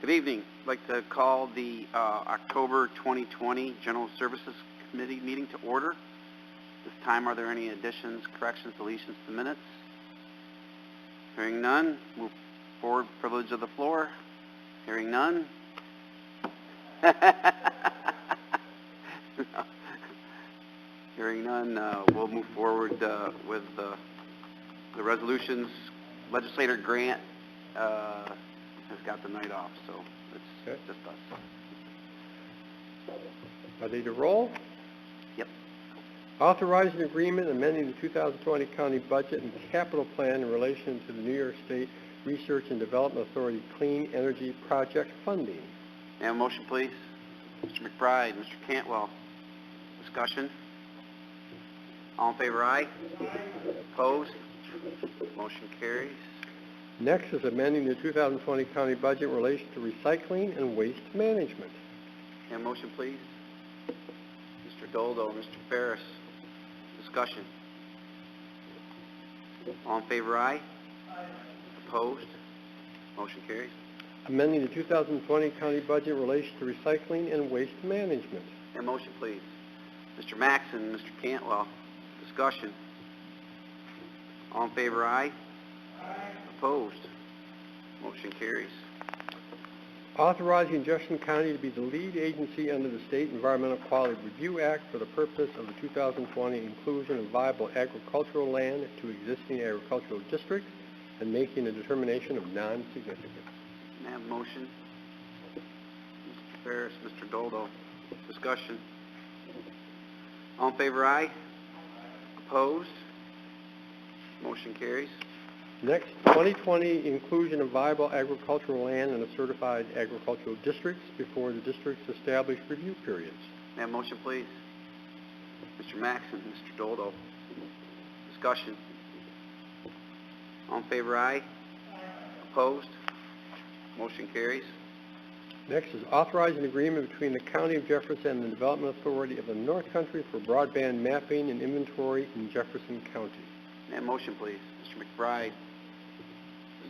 Good evening. I'd like to call the October 2020 General Services Committee meeting to order. This time, are there any additions, corrections, deletions to the minutes? Hearing none, move forward. Privilege of the floor. Hearing none. No. Hearing none, we'll move forward with the resolutions. Legislator Grant has got the night off, so it's just us. Ready to roll? Yep. Authorizing agreement amending the 2020 county budget and capital plan in relation to the New York State Research and Development Authority Clean Energy Project funding. May I have a motion, please? Mr. McBride, Mr. Cantwell. Discussion? All in favor, aye? Opposed? Motion carries. Next is amending the 2020 county budget in relation to recycling and waste management. May I have a motion, please? Mr. Doldo, Mr. Ferris. Discussion? All in favor, aye? Opposed? Motion carries. Amending the 2020 county budget in relation to recycling and waste management. May I have a motion, please? Mr. Maxon, Mr. Cantwell. Discussion? All in favor, aye? Opposed? Motion carries. Authorizing Jefferson County to be the lead agency under the State Environmental Quality Review Act for the purpose of the 2020 inclusion of viable agricultural land to existing agricultural districts and making a determination of non-significance. May I have a motion? Mr. Ferris, Mr. Doldo. Discussion? All in favor, aye? Opposed? Motion carries. Next, 2020 inclusion of viable agricultural land in the certified agricultural districts before the district's established review periods. May I have a motion, please? Mr. Maxon, Mr. Doldo. Discussion? All in favor, aye? Opposed? Motion carries. Next is authorizing agreement between the County of Jefferson and the Development Authority of the North Country for broadband mapping and inventory in Jefferson County. May I have a motion, please? Mr. McBride.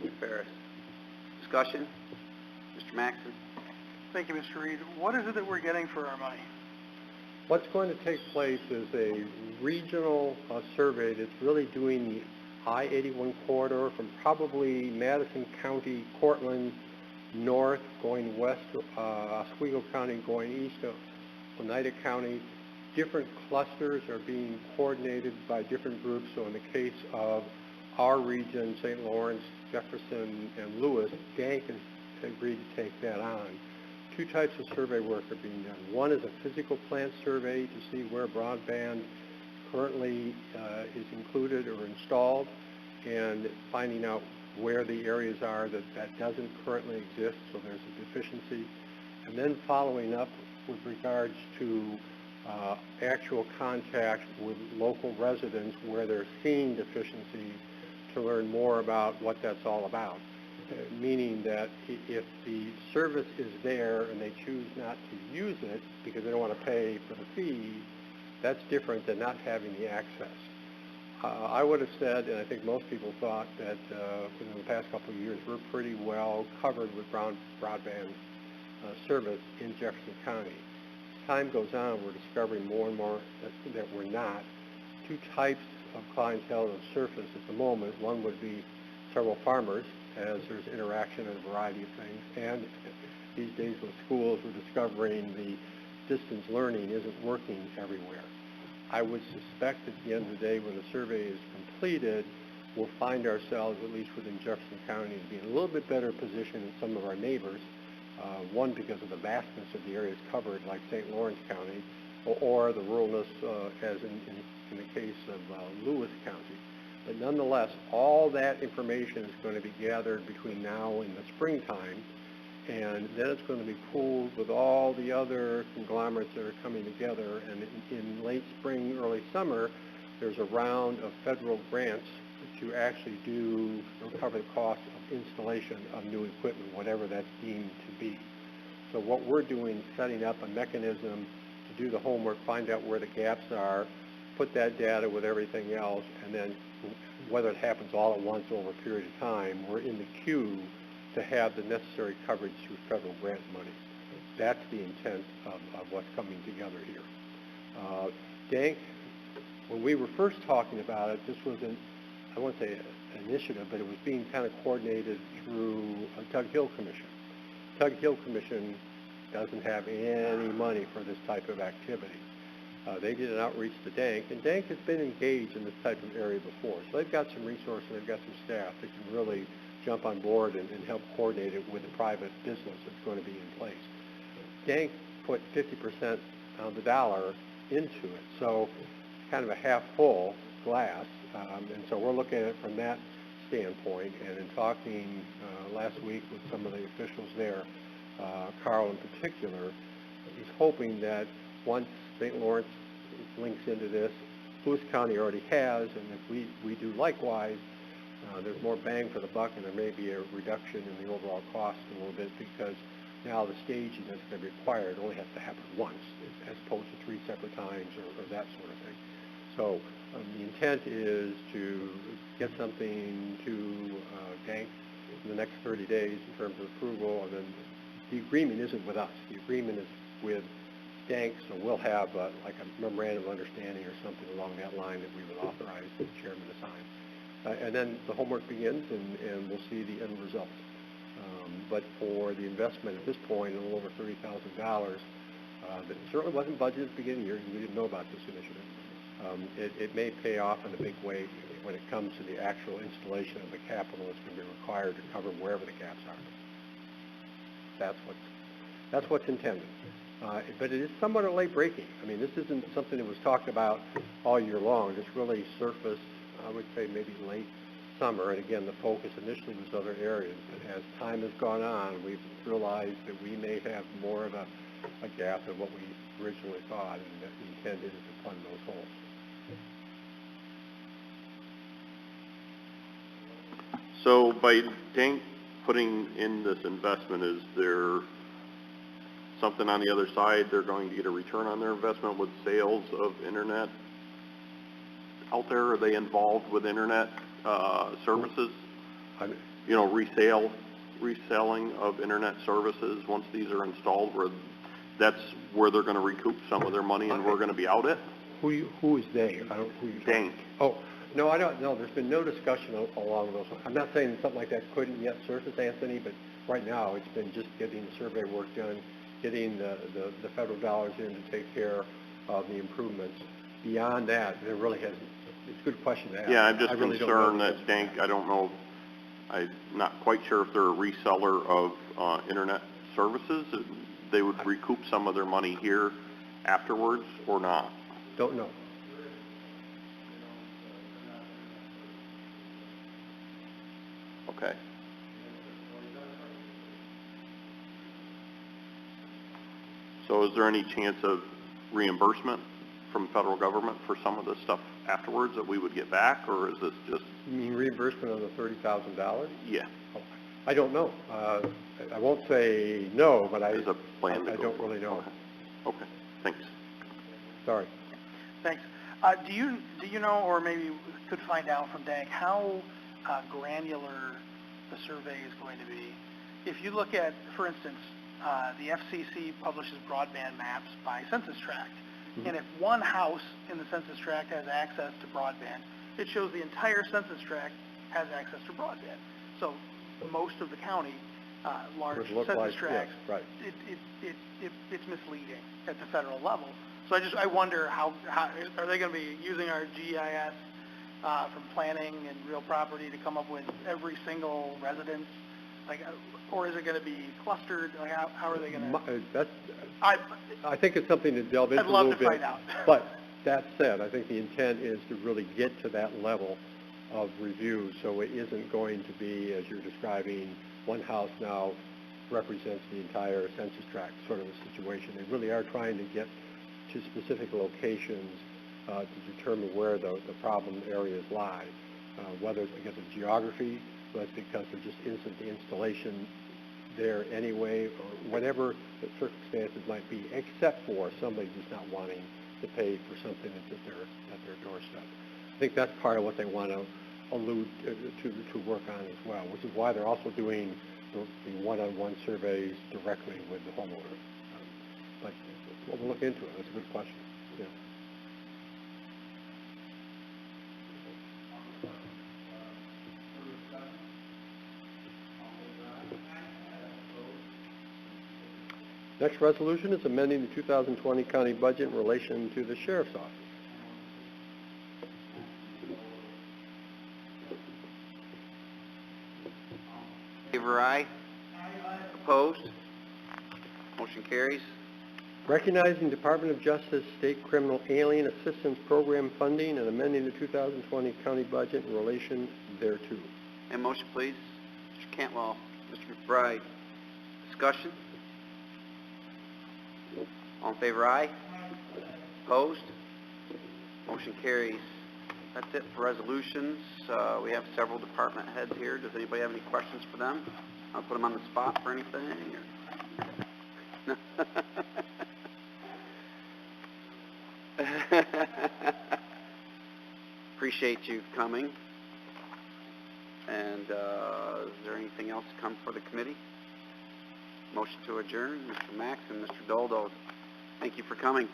Mr. Ferris. Discussion? Mr. Maxon. Thank you, Mr. Reed. What is it that we're getting for our money? What's going to take place is a regional survey that's really doing the I-81 corridor from probably Madison County, Cortland, north, going west to Oswego County, going east to Oneida County. Different clusters are being coordinated by different groups. So in the case of our region, St. Lawrence, Jefferson, and Lewis, DANC has agreed to take that on. Two types of survey work are being done. One is a physical plant survey to see where broadband currently is included or installed, and finding out where the areas are that doesn't currently exist, so there's a deficiency. And then following up with regards to actual contact with local residents where they're seeing deficiencies to learn more about what that's all about. Meaning that if the service is there and they choose not to use it because they don't want to pay for the fee, that's different than not having the access. I would have said, and I think most people thought, that within the past couple of years we're pretty well covered with broadband service in Jefferson County. As time goes on, we're discovering more and more that we're not. Two types of clientele that surface at the moment. One would be several farmers, as there's interaction and a variety of things. And these days with schools, we're discovering the distance learning isn't working everywhere. I would suspect at the end of the day, when the survey is completed, we'll find ourselves, at least within Jefferson County, to be in a little bit better position than some of our neighbors. One, because of the vastness of the areas covered, like St. Lawrence County, or the ruralness, as in the case of Lewis County. But nonetheless, all that information is going to be gathered between now and the springtime, and then it's going to be pooled with all the other conglomerates that are coming together. And in late spring, early summer, there's a round of federal grants to actually do recover the cost of installation of new equipment, whatever that's deemed to be. So what we're doing is setting up a mechanism to do the homework, find out where the gaps are, put that data with everything else, and then whether it happens all at once over a period of time, we're in the queue to have the necessary coverage through federal grant money. That's the intent of what's coming together here. Dank, when we were first talking about it, this was I won't say an initiative, but it was being kind of coordinated through a Tug Hill Commission. Tug Hill Commission doesn't have any money for this type of activity. They did an outreach to Dank, and Dank has been engaged in this type of area before. So they've got some resources, they've got some staff that can really jump on board and help coordinate it with the private business that's going to be in place. Dank put 50% of the dollar into it, so it's kind of a half-full glass, and so we're looking at it from that standpoint. And in talking last week with some of the officials there, Carl in particular, he's hoping that once St. Lawrence links into this, Lewis County already has, and if we do likewise, there's more bang for the buck, and there may be a reduction in the overall cost a little bit, because now the staging that's going to be required only has to happen once, as opposed to 3 separate times or that sort of thing. So the intent is to get something to Dank in the next 30 days in terms of approval, and then the agreement isn't with us. The agreement is with Dank, so we'll have like a memorandum of understanding or something along that line that we would authorize the chairman to sign. And then the homework begins, and we'll see the end result. But for the investment at this point, a little over $30,000, that certainly wasn't budgeted at the beginning of the year, and we didn't know about this initiative. It may pay off in a big way when it comes to the actual installation of the capital that's going to be required to cover wherever the gaps are. That's what's intended. But it is somewhat a late breaking. I mean, this isn't something that was talked about all year long. This really surfaced, I would say, maybe late summer. And again, the focus initially was other areas. But as time has gone on, we've realized that we may have more of a gap than what we originally thought, and that the intent is to plug those holes. So by Dank putting in this investment, is there something on the other side? They're going to get a return on their investment with sales of internet out there? Are they involved with internet services? You know, reselling of internet services once these are installed, that's where they're going to recoup some of their money, and we're going to be out it? Who is they? I don't. Who you Dank. Oh, no, I don't know. There's been no discussion along those lines. I'm not saying something like that couldn't yet surface, Anthony, but right now it's been just getting the survey work done, getting the federal dollars in to take care of the improvements. Beyond that, there really hasn't. It's a good question to ask. Yeah, I'm just really concerned that Dank, I don't know, I'm not quite sure if they're a reseller of internet services. They would recoup some of their money here afterwards or not? Don't know. Okay. So is there any chance of reimbursement from federal government for some of this stuff afterwards that we would get back, or is this just... You mean reimbursement on the $30,000? Yeah. I don't know. I won't say no, but I There's a plan to I go don't for. really know. Okay, thanks. Sorry. Thanks. Do you know, or maybe we could find out from Dank, how granular the survey is going to be? If you look at, for instance, the FCC publishes broadband maps by census tract, and if one house in the census tract has access to broadband, it shows the entire census tract has access to broadband. So most of the county, large census tracts, yes, right. it's misleading at the federal level. So I wonder how are they going to be using our GIS from planning and real property to come up with every single residence, like, or is it going to be clustered? Like, how are they going to? I think it's something to delve into a little bit. I'd love to find out. But that said, I think the intent is to really get to that level of review, so it isn't going to be, as you're describing, one house now represents the entire census tract sort of a situation. They really are trying to get to specific locations to determine where the problem areas lie, whether it's because of geography, whether it's because of just instant installation there anyway, or whatever the circumstances might be, except for somebody just not wanting to pay for something that's at their doorstep. I think that's part of what they want to allude to work on as well, which is why they're also doing the one-on-one surveys directly with the homeowner. But we'll look into it. That's a good question. Yeah. Next resolution is amending the 2020 county budget in relation to the sheriff's office. Favor aye. Opposed? Motion carries. Recognizing Department of Justice State Criminal Alien Assistance Program funding and amending the 2020 county budget in relation thereto. A motion, please. Mr. Cantwell, Mr. McBride. Discussion? All in favor, aye. Opposed? Motion carries. That's it for resolutions. We have several department heads here. Does anybody have any questions for them? I'll put them on the spot for anything. Or... Appreciate you coming. And is there anything else to come for the committee? Motion to adjourn, Mr. Max and Mr. Doldo. Thank you for coming.